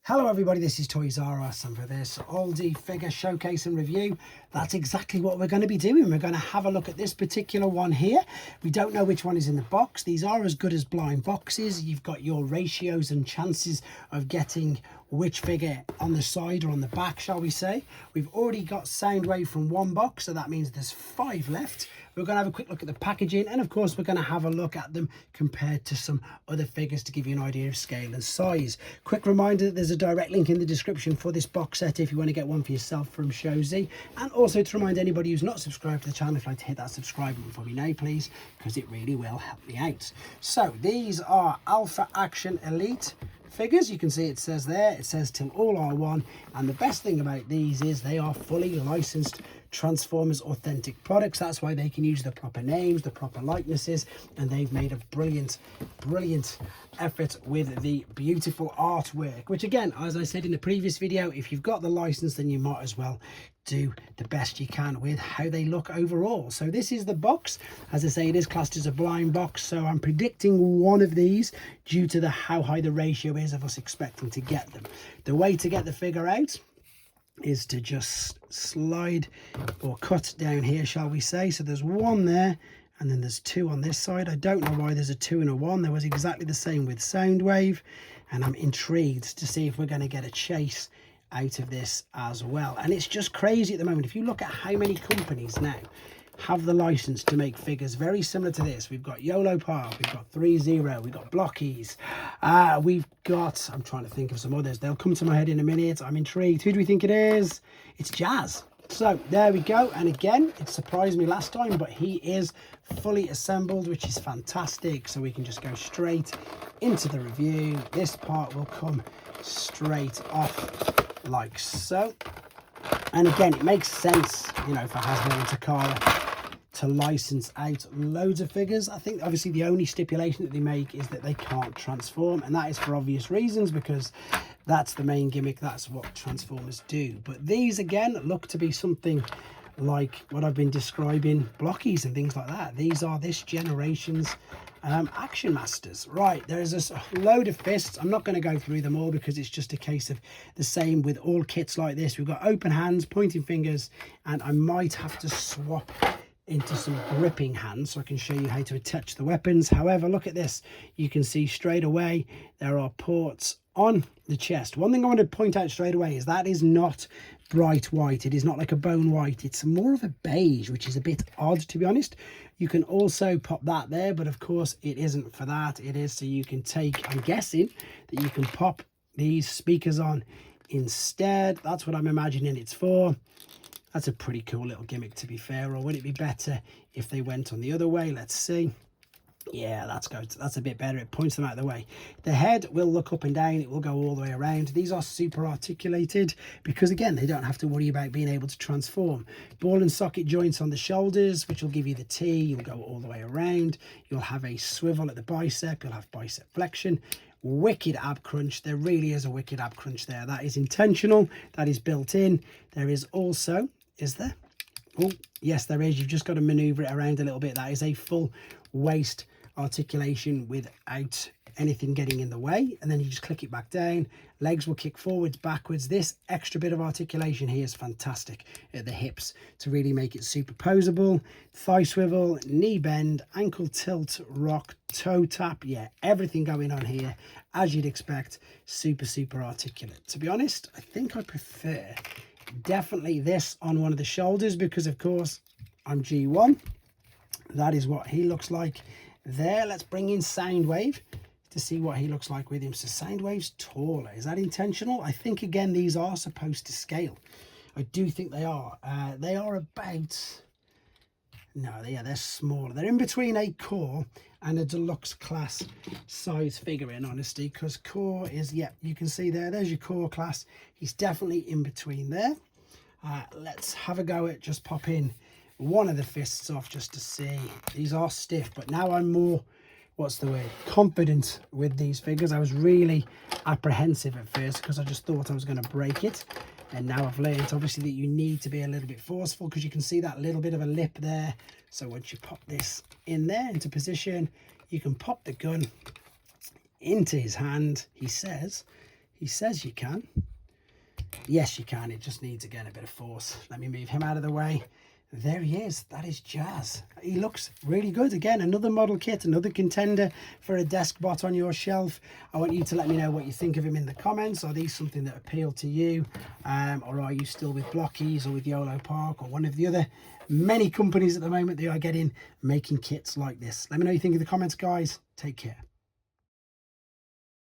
Hello everybody, this is toysareruss, and for this Auldey figure showcase and review, that's exactly what we're going to be doing. We're going to have a look at this particular one here. We don't know which one is in the box. These are as good as blind boxes. You've got your ratios and chances of getting which figure on the side or on the back, shall we say. We've already got Soundwave from one box, so that means there's 5 left. We're going to have a quick look at the packaging, and of course we're going to have a look at them compared to some other figures to give you an idea of scale and size. Quick reminder that there's a direct link in the description for this box set if you want to get one for yourself from Shozy, and also to remind anybody who's not subscribed to the channel, if you'd like to hit that subscribe button for me now please, because it really will help me out. So these are Alpha Action Elite figures. You can see it says there, it says till all are one, and the best thing about these is they are fully licensed Transformers authentic products. That's why they can use the proper names, the proper likenesses, and they've made a brilliant effort with the beautiful artwork, which again, as I said in the previous video, if you've got the license then you might as well do the best you can with how they look overall. So this is the box. As I say, it is classed as a blind box, so I'm predicting one of these due to how high the ratio is of us expecting to get them. The way to get the figure out is to just slide or cut down here, shall we say. So there's one there, and then there's 2 on this side. I don't know why there's a 2 and a 1. There was exactly the same with Soundwave, and I'm intrigued to see if we're going to get a chase out of this as well. And it's just crazy at the moment. If you look at how many companies now have the license to make figures very similar to this. We've got YOLO Park, we've got 3-0, we've got Blockies, we've got, I'm trying to think of some others, they'll come to my head in a minute. I'm intrigued. Who do we think it is? It's Jazz. So there we go, and again, it surprised me last time, but he is fully assembled, which is fantastic. So we can just go straight into the review. This part will come straight off like so. And again, it makes sense, you know, for Hasbro and Takara to license out loads of figures. I think obviously the only stipulation that they make is that they can't transform, and that is for obvious reasons, because that's the main gimmick. That's what Transformers do. But these again look to be something like what I've been describing, Blockies and things like that. These are this generation's Action Masters. Right, there's a load of fists. I'm not going to go through them all because it's just a case of the same with all kits like this. We've got open hands, pointing fingers, and I might have to swap into some gripping hands so I can show you how to attach the weapons. However, look at this. You can see straight away there are ports on the chest. One thing I want to point out straight away is that is not bright white. It is not like a bone white. It's more of a beige, which is a bit odd, to be honest. You can also pop that there, but of course it isn't for that. It is so you can take, I'm guessing that you can pop these speakers on instead. That's what I'm imagining it's for. That's a pretty cool little gimmick, to be fair. Or would it be better if they went on the other way? Let's see. Yeah, that's good. That's a bit better. It points them out of the way. The head will look up and down. It will go all the way around. These are super articulated because, again, they don't have to worry about being able to transform. Ball and socket joints on the shoulders, which will give you the T. You'll go all the way around. You'll have a swivel at the bicep. You'll have bicep flexion. Wicked ab crunch. There really is a wicked ab crunch there. That is intentional. That is built in. There is also, is there? Oh, yes, there is. You've just got to maneuver it around a little bit. That is a full waist articulation without anything getting in the way, and then you just click it back down. Legs will kick forwards, backwards. This extra bit of articulation here is fantastic at the hips to really make it superposable. Thigh swivel, knee bend, ankle tilt, rock, toe tap. Yeah, everything going on here as you'd expect. Super articulate. To be honest, I think I prefer definitely this on one of the shoulders because, of course, I'm G1. That is what he looks like there. Let's bring in Soundwave to see what he looks like with him. So Soundwave's taller. Is that intentional? I think, again, these are supposed to scale. I do think they are. They are about... No, yeah, they're smaller. They're in between a core and a deluxe class size figure, in honesty, because core is, yeah, you can see there's your core class. He's definitely in between there. Let's have a go at just popping one of the fists off just to see. These are stiff, but now I'm more, what's the word, confident with these figures. I was really apprehensive at first because I just thought I was going to break it, and now I've learned obviously that you need to be a little bit forceful because you can see that little bit of a lip there. So once you pop this in there into position, you can pop the gun into his hand. He says He says you can. Yes, you can. It just needs, again, a bit of force. Let me move him out of the way. There he is. That is Jazz. He looks really good. Again, another model kit, another contender for a desk bot on your shelf. I want you to let me know what you think of him in the comments. Are these something that appeal to you? Or are you still with Blockies or with YOLO Park or one of the other many companies at the moment that are making kits like this? Let me know what you think in the comments, guys. Take care.